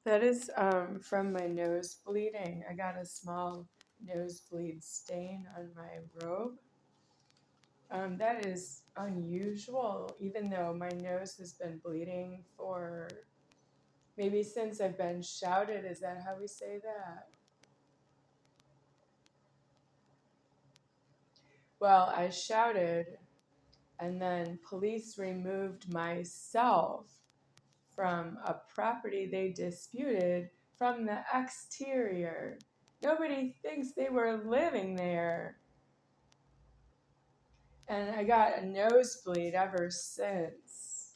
That is from my nose bleeding. I got a small nosebleed stain on my robe. That is unusual, even though my nose has been bleeding for maybe since I've been shouted. Is that how we say that? Well, I shouted, and then police removed myself from a property they disputed from the exterior. Nobody thinks they were living there. And I got a nosebleed ever since.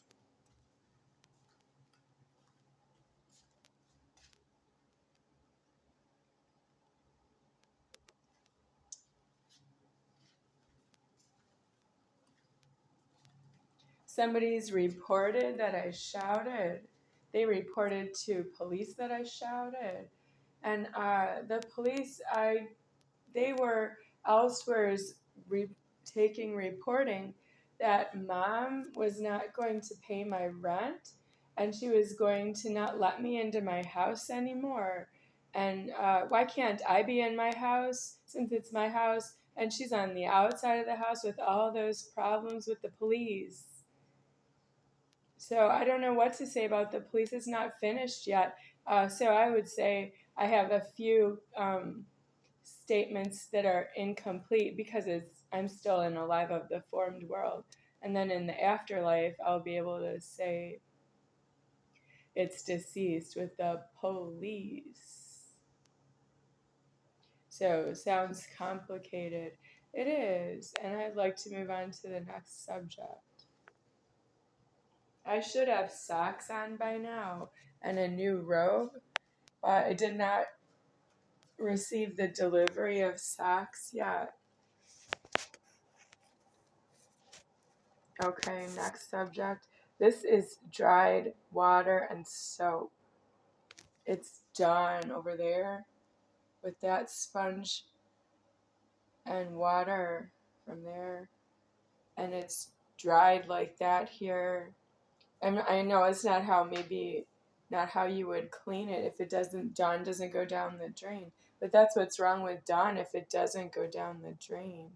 Somebody's reported that I shouted. They reported to police that I shouted. And the police, they were elsewhere's reporting that mom was not going to pay my rent and she was going to not let me into my house anymore. And why can't I be in my house since it's my house and she's on the outside of the house with all those problems with the police? So I don't know what to say about the police. It's not finished yet. So I would say I have a few statements that are incomplete because I'm still in a live of the formed world. And then in the afterlife, I'll be able to say it's deceased with the police. So sounds complicated. It is. And I'd like to move on to the next subject. I should have socks on by now and a new robe, but I did not receive the delivery of socks yet. Okay, next subject. This is dried water and soap. It's done over there with that sponge and water from there. And it's dried like that here. And I know it's not how you would clean it if it Dawn doesn't go down the drain. But that's what's wrong with Dawn if it doesn't go down the drain.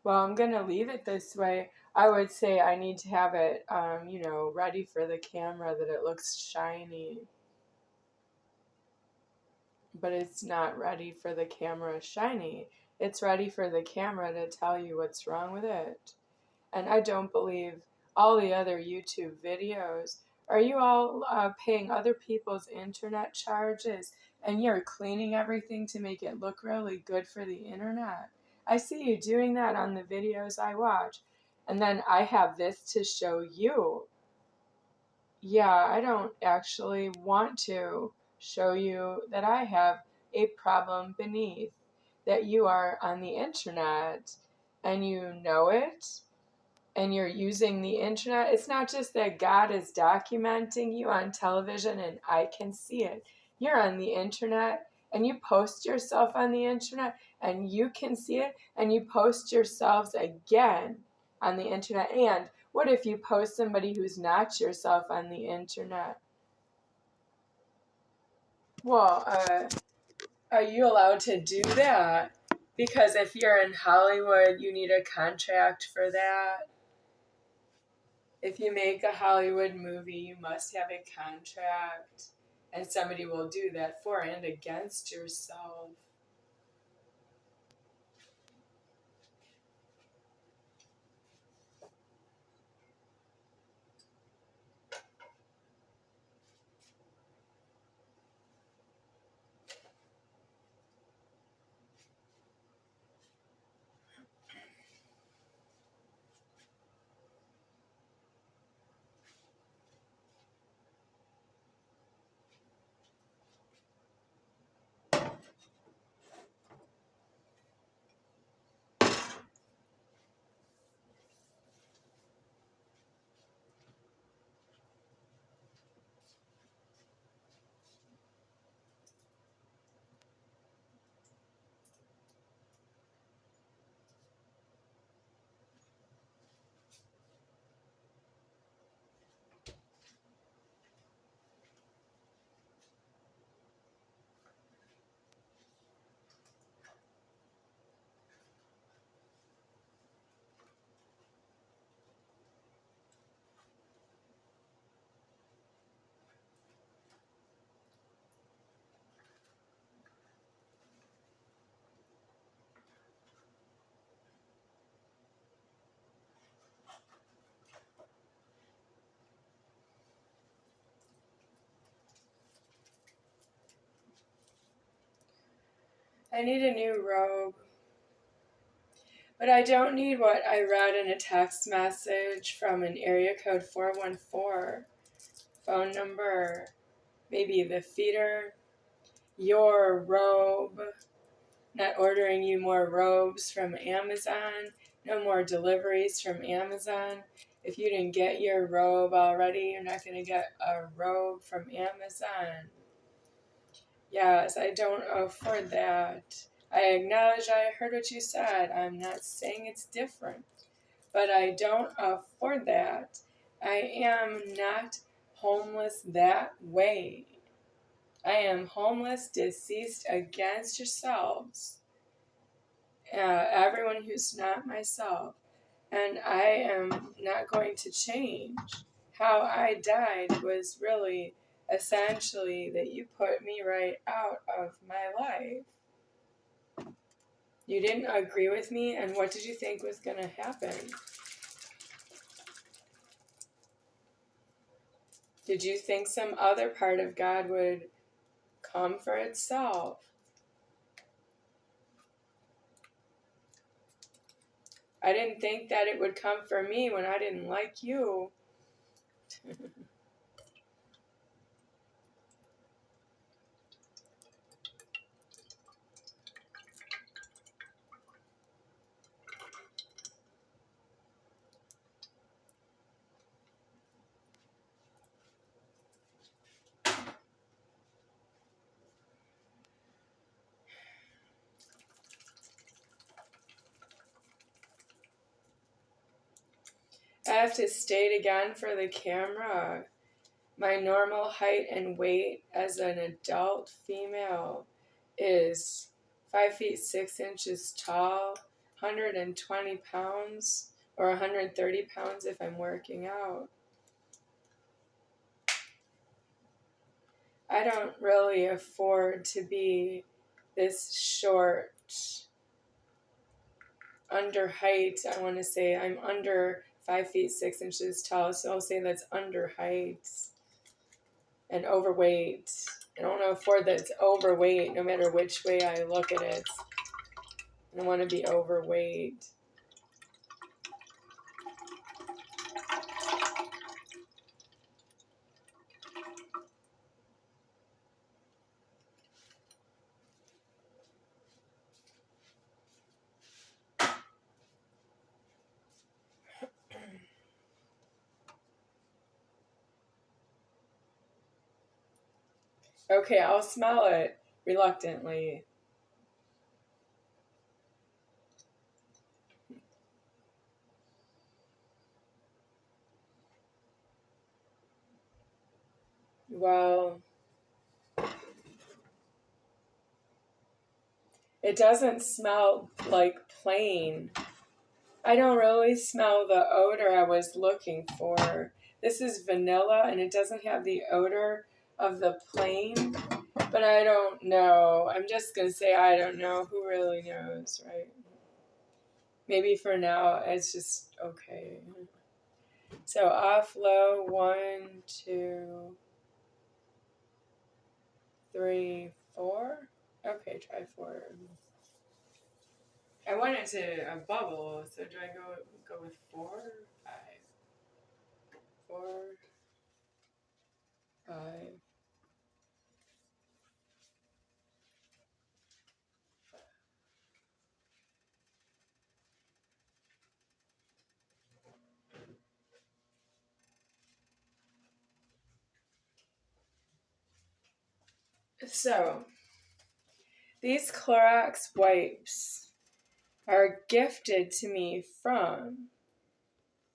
Well, I'm going to leave it this way. I would say I need to have it, ready for the camera that it looks shiny. But it's not ready for the camera shiny. It's ready for the camera to tell you what's wrong with it. And I don't believe all the other YouTube videos. Are you all paying other people's internet charges and you're cleaning everything to make it look really good for the internet? I see you doing that on the videos I watch. And then I have this to show you. Yeah, I don't actually want to show you that I have a problem beneath, that you are on the internet and you know it and you're using the internet. It's not just that God is documenting you on television and I can see it. You're on the internet and you post yourself on the internet and you can see it and you post yourselves again on the internet. And what if you post somebody who's not yourself on the internet? Well, are you allowed to do that? Because if you're in Hollywood, you need a contract for that. If you make a Hollywood movie, you must have a contract, and somebody will do that for and against yourself. I need a new robe. But I don't need what I read in a text message from an area code 414 phone number. Maybe the feeder. Your robe. Not ordering you more robes from Amazon. No more deliveries from Amazon. If you didn't get your robe already, you're not going to get a robe from Amazon. Yes, I don't afford that. I acknowledge I heard what you said. I'm not saying it's different, but I don't afford that. I am not homeless that way. I am homeless, deceased against yourselves. Everyone who's not myself. And I am not going to change. How I died was really essentially that you put me right out of my life. You didn't agree with me, and what did you think was going to happen? Did you think some other part of God would come for itself? I didn't think that it would come for me when I didn't like you. I have to state again for the camera. My normal height and weight as an adult female is 5 feet 6 inches tall, 120 pounds, or 130 pounds if I'm working out. I don't really afford to be this short, under height. I want to say I'm under 5 feet 6 inches tall, so I'll say that's under height. And overweight. I don't want to afford that it's overweight no matter which way I look at it. I don't want to be overweight. Okay, I'll smell it reluctantly. Well, it doesn't smell like plain. I don't really smell the odor I was looking for. This is vanilla and it doesn't have the odor of the plain, but I don't know. I'm just going to say I don't know. Who really knows, right? Maybe for now it's just okay. So off low, 1, 2, 3, 4. Okay, try 4. I want it to bubble, so do I go with 4, 5, 4, 5. So these Clorox wipes are gifted to me from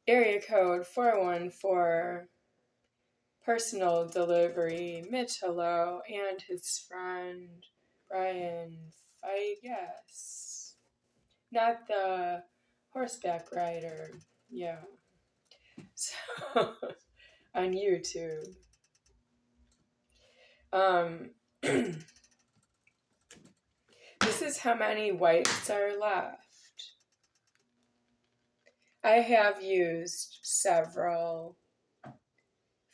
area code 414 personal delivery, Mitch Hello, and his friend Brian Figas. Not the horseback rider. Yeah. So on YouTube. This is how many wipes are left. I have used several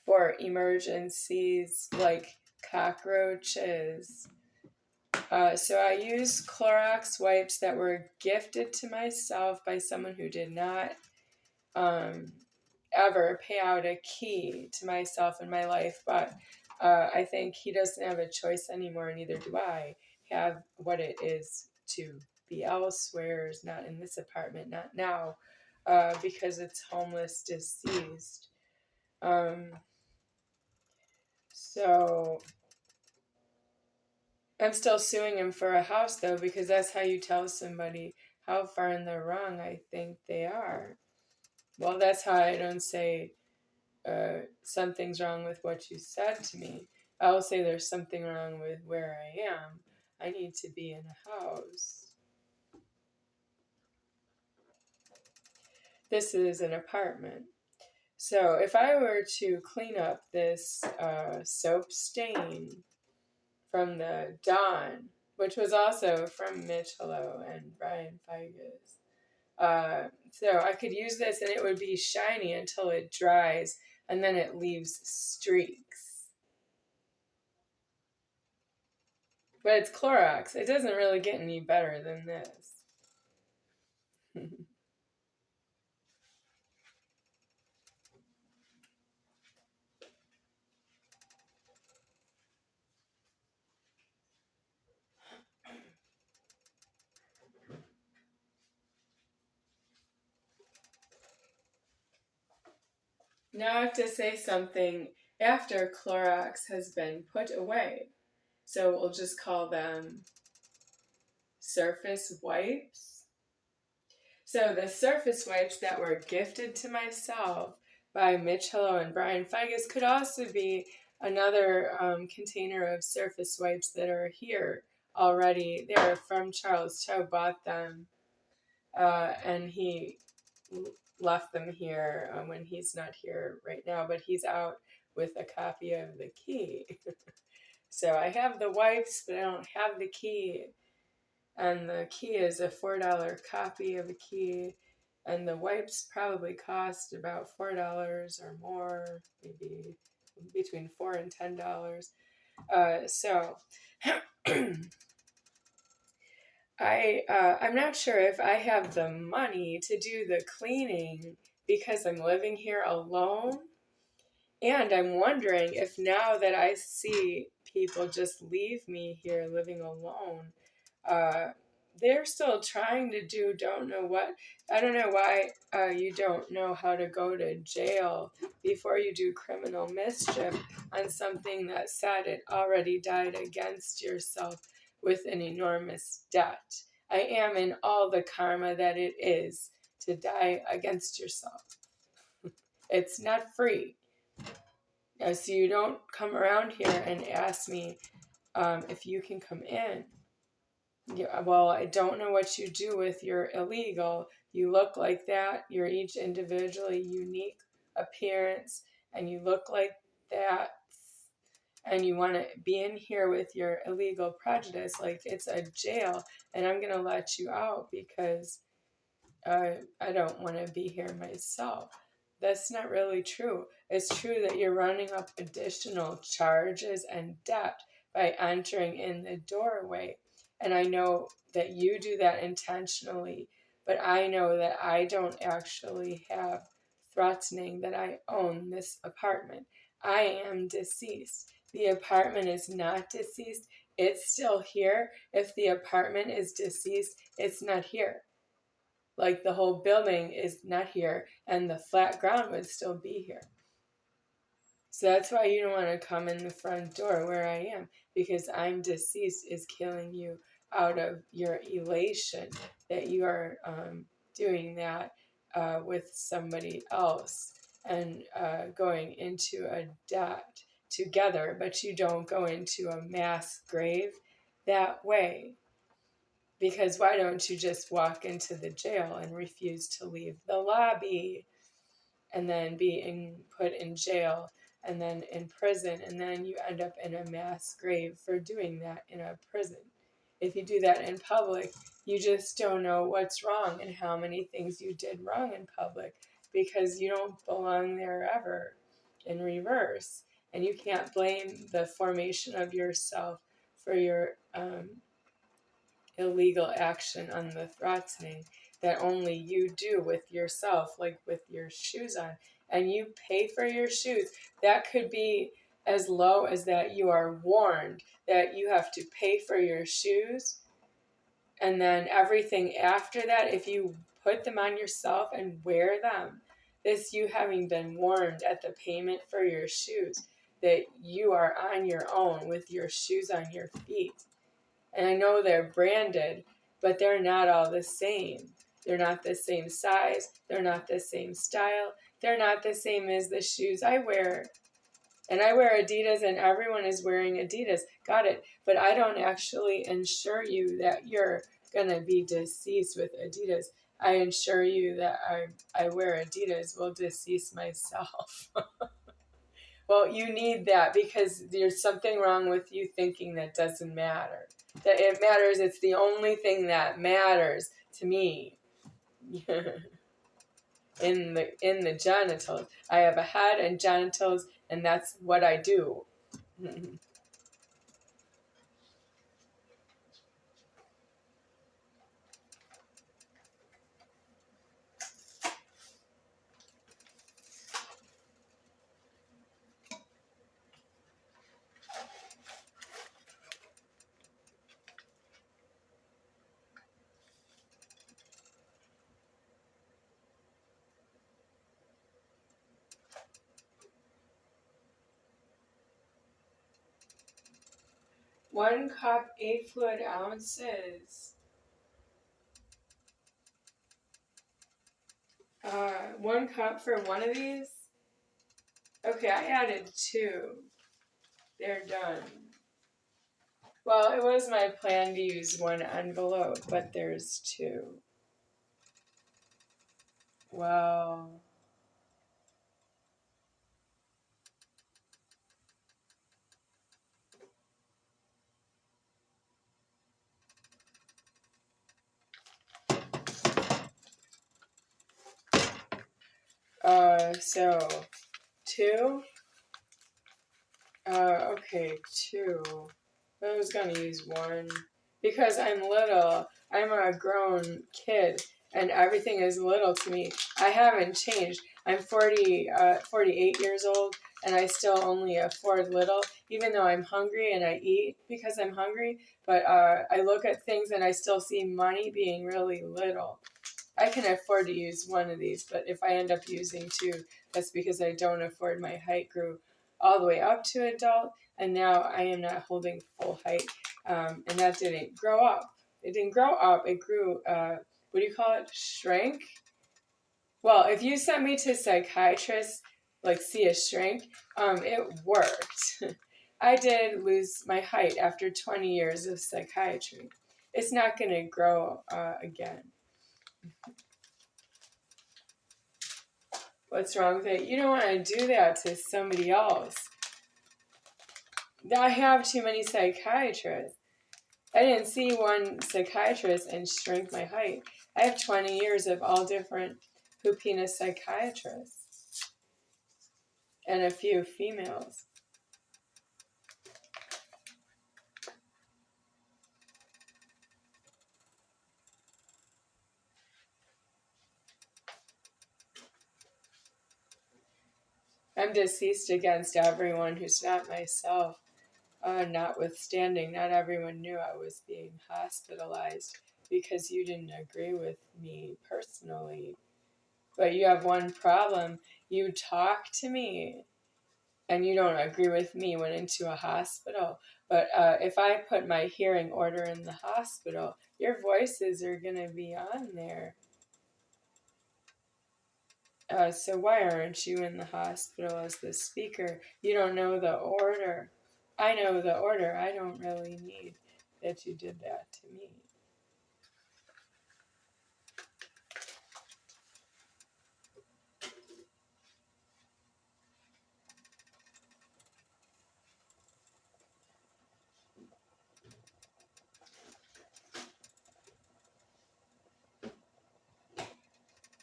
for emergencies like cockroaches. So I use Clorox wipes that were gifted to myself by someone who did not ever pay out a key to myself in my life, but I think he doesn't have a choice anymore, neither do I have what it is to be elsewhere, is not in this apartment, not now, because it's homeless, deceased. So I'm still suing him for a house, though, because that's how you tell somebody how far in the wrong I think they are. Well, that's how I don't say something's wrong with what you said to me. I'll say there's something wrong with where I am. I need to be in a house. This is an apartment. So if I were to clean up this soap stain from the Dawn, which was also from Mitch Hello and Brian Figes, so I could use this and it would be shiny until it dries and then it leaves streaks. But it's Clorox. It doesn't really get any better than this. Now I have to say something after Clorox has been put away. So we'll just call them surface wipes. So the surface wipes that were gifted to myself by Mitch Hello and Brian Figes could also be another container of surface wipes that are here already. They're from Charles Cho, bought them, and he left them here when he's not here right now, but he's out with a copy of the key. So I have the wipes, but I don't have the key. And the key is a $4 copy of a key. And the wipes probably cost about $4 or more, maybe between $4 and $10. So I'm not sure if I have the money to do the cleaning because I'm living here alone. And I'm wondering if now that I see people just leave me here living alone, they're still trying to do don't know what. I don't know why you don't know how to go to jail before you do criminal mischief on something that said it already died against yourself with an enormous debt. I am in all the karma that it is to die against yourself. It's not free. So you don't come around here and ask me if you can come in. Yeah, well, I don't know what you do with your illegal. You look like that. You're each individually unique appearance, and you look like that. And you want to be in here with your illegal prejudice like it's a jail, and I'm going to let you out because I don't want to be here myself. That's not really true. It's true that you're running up additional charges and debt by entering in the doorway. And I know that you do that intentionally, but I know that I don't actually have threatening that I own this apartment. I am deceased. The apartment is not deceased. It's still here. If the apartment is deceased, it's not here. Like the whole building is not here and the flat ground would still be here. So that's why you don't want to come in the front door where I am, because I'm deceased is killing you out of your elation that you are doing that with somebody else and going into a debt together, but you don't go into a mass grave that way. Because why don't you just walk into the jail and refuse to leave the lobby and then be put in jail and then in prison, and then you end up in a mass grave for doing that in a prison. If you do that in public, you just don't know what's wrong and how many things you did wrong in public because you don't belong there ever in reverse. And you can't blame the formation of yourself for your illegal action on the threatening that only you do with yourself, like with your shoes on, and you pay for your shoes. That could be as low as that you are warned that you have to pay for your shoes, and then everything after that, if you put them on yourself and wear them, this you having been warned at the payment for your shoes that you are on your own with your shoes on your feet. And I know they're branded, but they're not all the same. They're not the same size. They're not the same style. They're not the same as the shoes I wear. And I wear Adidas and everyone is wearing Adidas. Got it. But I don't actually insure you that you're going to be deceased with Adidas. I insure you that I wear Adidas will decease myself. Well, you need that because there's something wrong with you thinking that doesn't matter. That it matters. It's the only thing that matters to me. in the genitals. I have a head and genitals, and that's what I do. One cup, 8 fluid ounces. 1 cup for one of these? Okay, I added 2. They're done. Well, it was my plan to use 1 envelope, but there's 2. Well, so 2? Okay, 2. I was gonna use 1 because I'm little. I'm a grown kid, and everything is little to me. I haven't changed. I'm 48 years old, and I still only afford little, even though I'm hungry and I eat because I'm hungry. But I look at things and I still see money being really little. I can afford to use 1 of these, but if I end up using 2, that's because I don't afford. My height grew all the way up to adult, and now I am not holding full height, and that didn't grow up. It didn't grow up. It grew, what do you call it, shrank? Well, if you sent me to a psychiatrist, like see a shrink, it worked. I did lose my height after 20 years of psychiatry. It's not going to grow again. What's wrong with it? You don't want to do that to somebody else. I have too many psychiatrists. I didn't see 1 psychiatrist and shrink my height. I have 20 years of all different Hupina psychiatrists and a few females. I'm deceased against everyone who's not myself. Notwithstanding, not everyone knew I was being hospitalized because you didn't agree with me personally. But you have one problem. You talk to me and you don't agree with me, went into a hospital. But if I put my hearing order in the hospital, your voices are going to be on there. So why aren't you in the hospital as the speaker? You don't know the order. I know the order. I don't really need that you did that to me.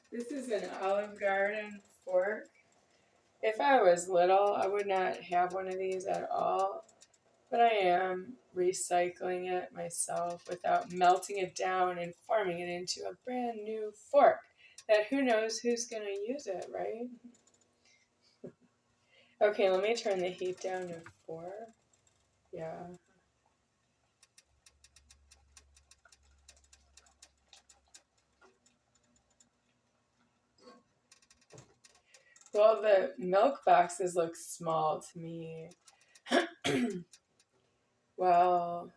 This is an Olive Garden fork. If I was little, I would not have one of these at all. But I am recycling it myself without melting it down and forming it into a brand new fork that who knows who's going to use it, right? Okay, let me turn the heat down to 4. Yeah. Well, the milk boxes look small to me. Well,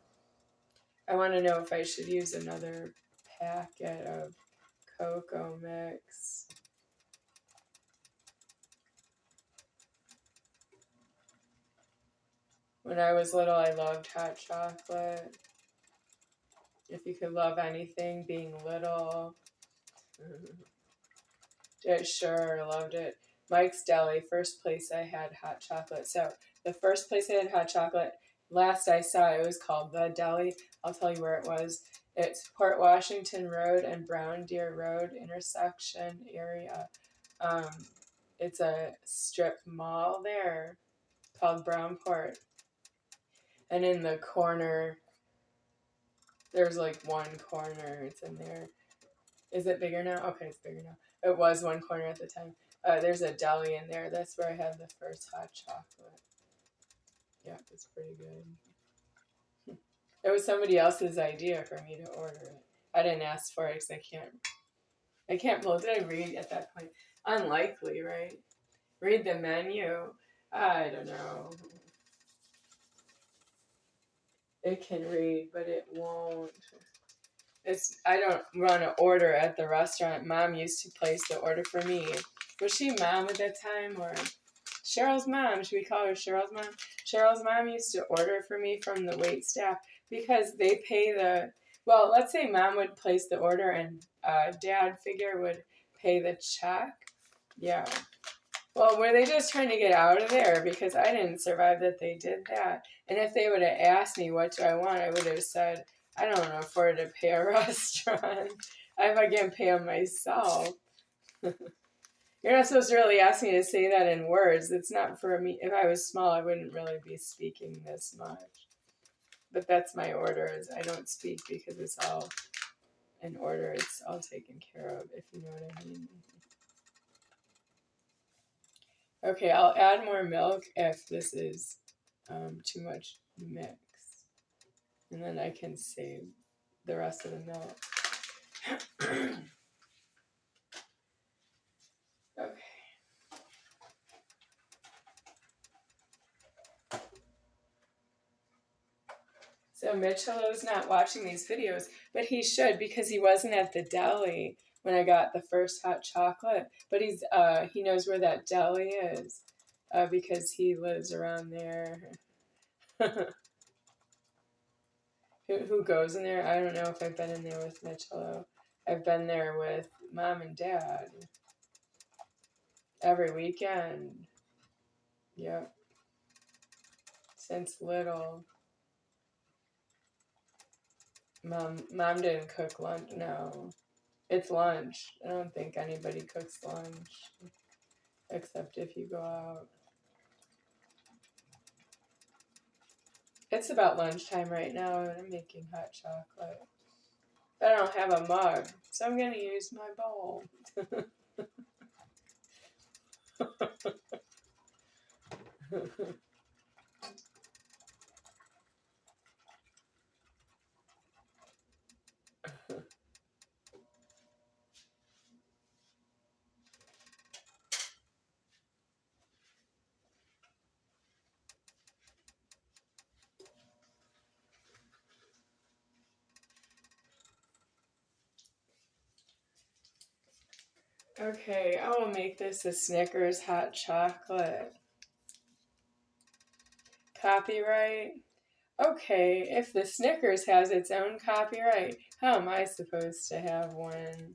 I want to know if I should use another packet of cocoa mix. When I was little, I loved hot chocolate. If you could love anything, being little. Sure, loved it. Mike's Deli, first place I had hot chocolate. So the first place I had hot chocolate, last I saw it was called The Deli. I'll tell you where it was. It's Port Washington Road and Brown Deer Road intersection area. Um, it's a strip mall there called Brownport. And in the corner, there's like one corner. It's in there. Is it bigger now? Okay, it's bigger now. It was one corner at the time. There's a deli in there. That's where I had the first hot chocolate. Yeah, it's pretty good. It was somebody else's idea for me to order it. I didn't ask for it because I can't pull. Did I read at that point? Unlikely, right? Read the menu. I don't know. It can read, but it won't. I don't run an order at the restaurant. Mom used to place the order for me. Was she mom at that time or Cheryl's mom? Should we call her Cheryl's mom? Cheryl's mom used to order for me from the wait staff because they pay well, let's say mom would place the order and dad figure would pay the check. Yeah. Well, were they just trying to get out of there? Because I didn't survive that they did that. And if they would have asked me what do I want, I would have said, I don't afford to pay a restaurant. If I can pay them myself. You're not supposed to really ask me to say that in words. It's not for me. If I was small, I wouldn't really be speaking this much. But that's my orders. I don't speak because it's all in order. It's all taken care of, if you know what I mean. Okay, I'll add more milk if this is too much mix. And then I can save the rest of the milk. Okay. So Michelo's not watching these videos, but he should because he wasn't at the deli when I got the first hot chocolate. But he knows where that deli is because he lives around there. Who goes in there? I don't know if I've been in there with Michelo. I've been there with mom and dad every weekend. Yep. Since little. Mom didn't cook lunch. No. It's lunch. I don't think anybody cooks lunch. Except if you go out. It's about lunchtime right now and I'm making hot chocolate. But I don't have a mug, so I'm going to use my bowl. Okay, I will make this a Snickers hot chocolate. Copyright? Okay, if the Snickers has its own copyright, how am I supposed to have one?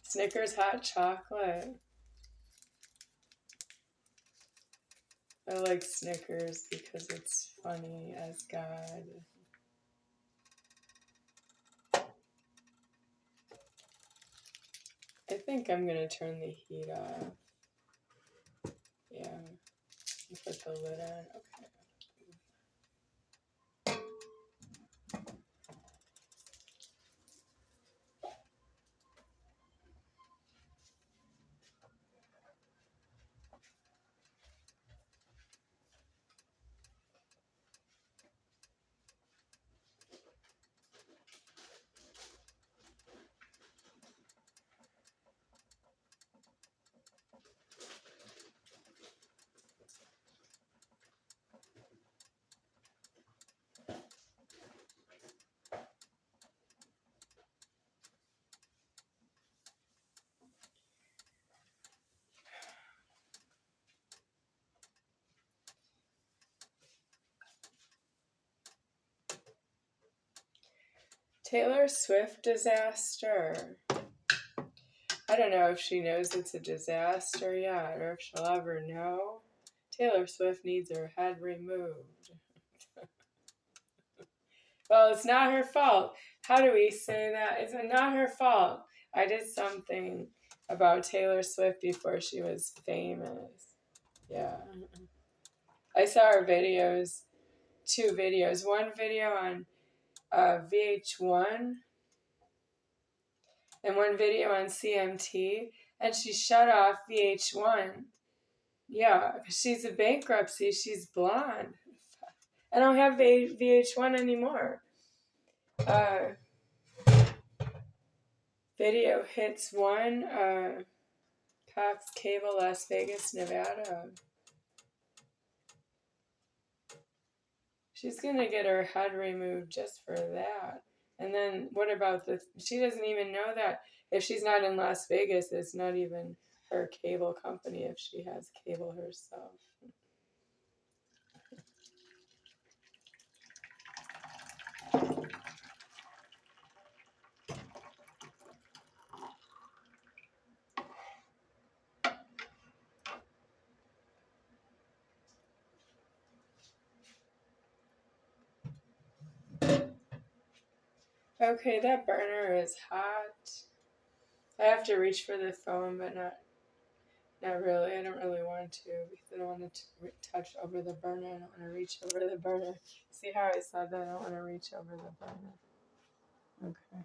Snickers hot chocolate. I like Snickers because it's funny as God. I think I'm going to turn the heat off. Yeah, put the lid on. Okay. Taylor Swift disaster. I don't know if she knows it's a disaster yet, or if she'll ever know. Taylor Swift needs her head removed. Well, it's not her fault. How do we say that? It's not her fault. I did something about Taylor Swift before she was famous. Yeah. I saw her videos, 2 videos. One video on VH1 and one video on CMT, and she shut off VH1. Yeah, she's in bankruptcy. She's blonde. I don't have VH1 anymore. Video hits 1, Cox Cable, Las Vegas, Nevada. She's going to get her head removed just for that. And then what about she doesn't even know that if she's not in Las Vegas, it's not even her cable company if she has cable herself. Okay, that burner is hot. I have to reach for the phone, but not really. I don't really want to because I don't want to touch over the burner. I don't want to reach over the burner. See how I said that? I don't want to reach over the burner. Okay.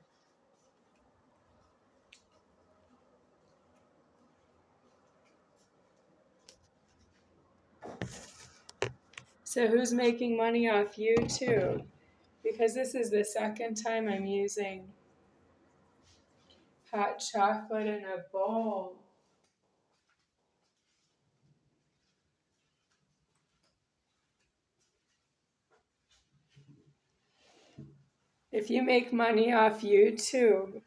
So who's making money off YouTube? Because this is the second time I'm using hot chocolate in a bowl. If you make money off YouTube,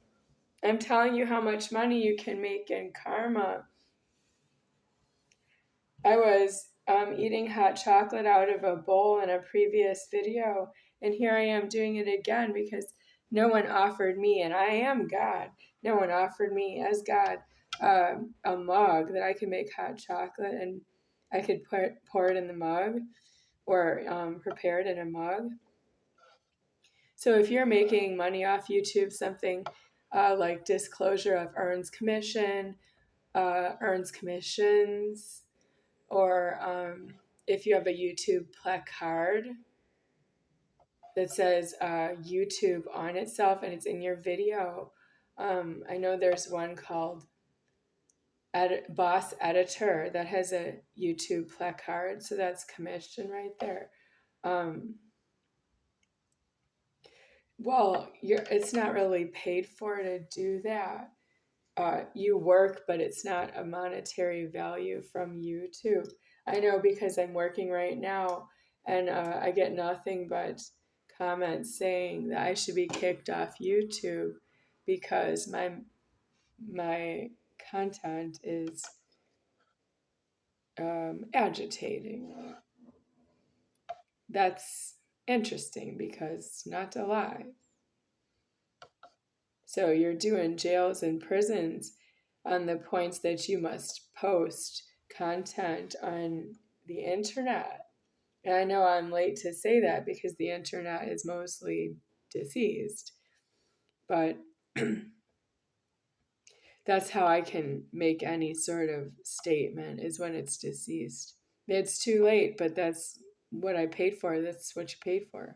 I'm telling you how much money you can make in karma. I was eating hot chocolate out of a bowl in a previous video, and here I am doing it again because no one offered me, and I am God, no one offered me as God a mug that I could make hot chocolate and I could pour it in the mug or prepare it in a mug. So if you're making money off YouTube, something like disclosure of earns commission, earns commissions, or if you have a YouTube placard that says YouTube on itself and it's in your video. I know there's one called Boss Editor that has a YouTube placard, so that's commission right there. Well, it's not really paid for to do that. You work, but it's not a monetary value from YouTube. I know because I'm working right now, and I get nothing but comments saying that I should be kicked off YouTube because my content is agitating. That's interesting because it's not a lie. So you're doing jails and prisons on the points that you must post content on the internet. And I know I'm late to say that because the internet is mostly deceased. But that's how I can make any sort of statement is when it's deceased. It's too late, but that's what I paid for. That's what you paid for.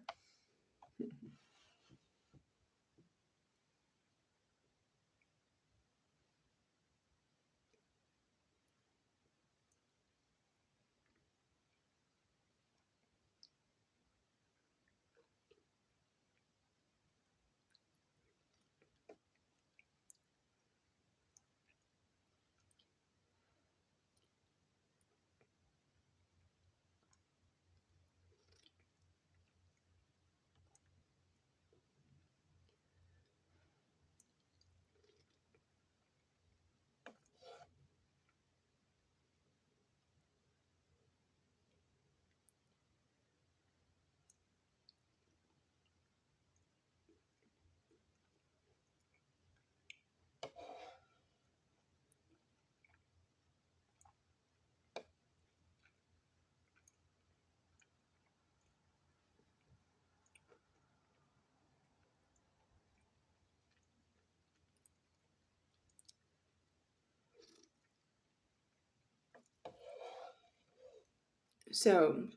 So,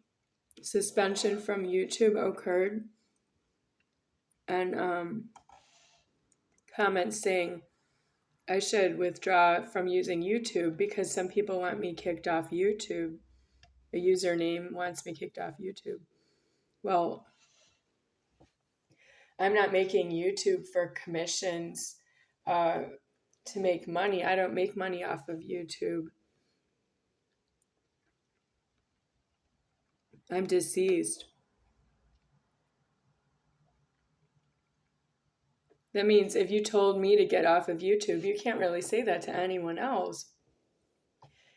suspension from YouTube occurred, and comments saying I should withdraw from using YouTube because some people want me kicked off YouTube. A username wants me kicked off YouTube. Well, I'm not making YouTube for commissions to make money. I don't make money off of YouTube. I'm deceased. That means if you told me to get off of YouTube, you can't really say that to anyone else.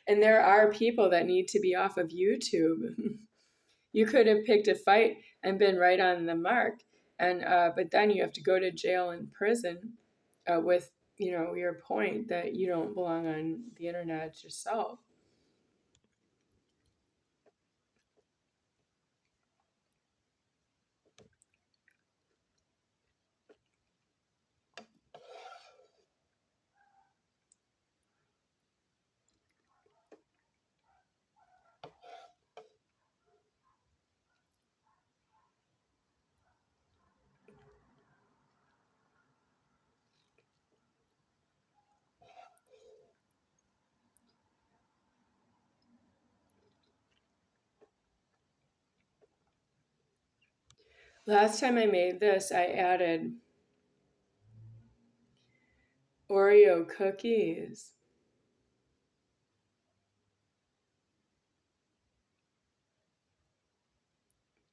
And there are people that need to be off of YouTube. You could have picked a fight and been right on the mark, and but then you have to go to jail and prison with your point that you don't belong on the internet yourself. Last time I made this, I added Oreo cookies.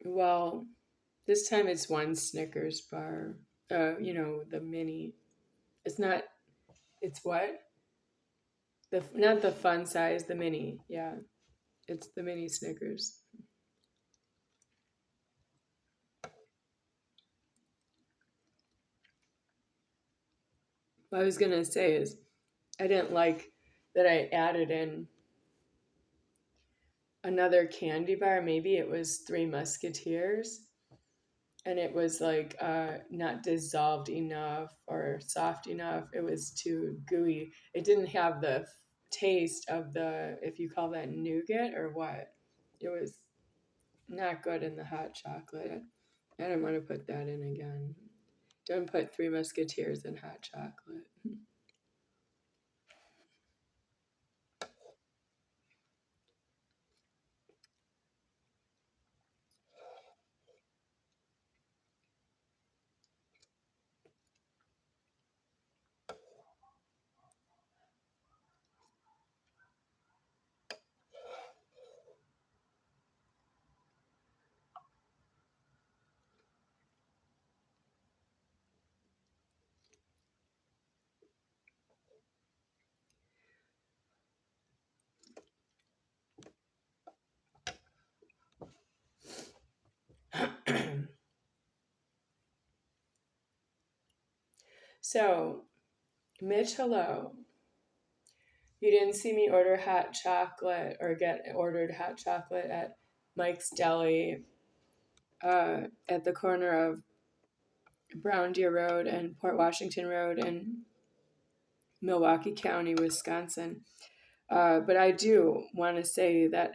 Well, this time it's one Snickers bar. The mini. It's not. It's what? The not the fun size, the mini. Yeah, it's the mini Snickers. What I was gonna say is I didn't like that I added in another candy bar. Maybe it was Three Musketeers, and it was like not dissolved enough or soft enough. It was too gooey. It didn't have the taste of the, if you call that nougat or what. It was not good in the hot chocolate. I don't want to put that in again. Don't put Three Musketeers in hot chocolate. So, Mitch, hello. You didn't see me order hot chocolate or get ordered hot chocolate at Mike's Deli at the corner of Brown Deer Road and Port Washington Road in Milwaukee County, Wisconsin. But I do want to say that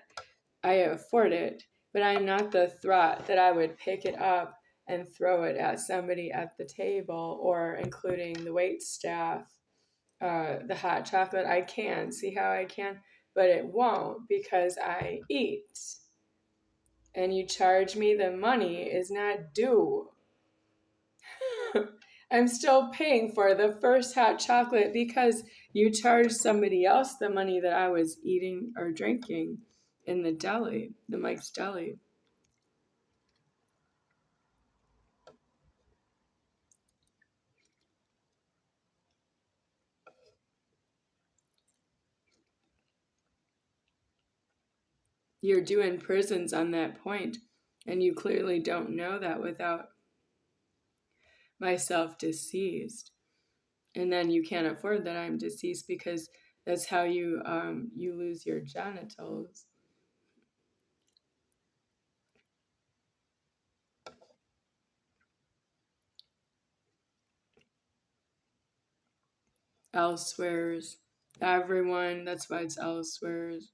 I afford it, but I'm not the threat that I would pick it up and throw it at somebody at the table, or including the wait staff. The hot chocolate, I can see how I can, but it won't because I eat. And you charge me the money is not due. I'm still paying for the first hot chocolate because you charged somebody else the money that I was eating or drinking in the deli, the Mike's Deli. You're doing prisons on that point, and you clearly don't know that without myself deceased. And then you can't afford that I'm deceased because that's how you lose your genitals. Elsewheres. Everyone, that's why it's elsewheres.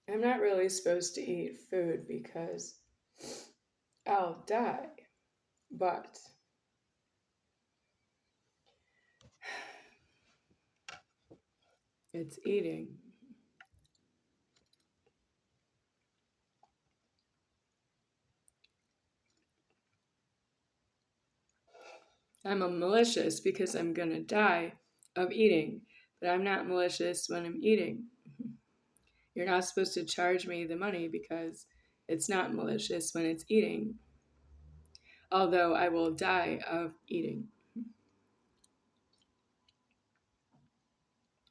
I'm not really supposed to eat food because I'll die, but it's eating. I'm a malicious because I'm gonna die of eating, but I'm not malicious when I'm eating. You're not supposed to charge me the money because it's not malicious when it's eating, although I will die of eating.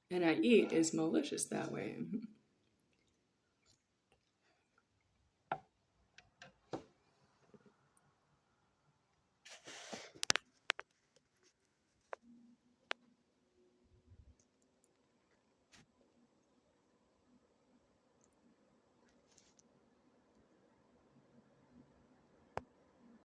And I eat is malicious that way.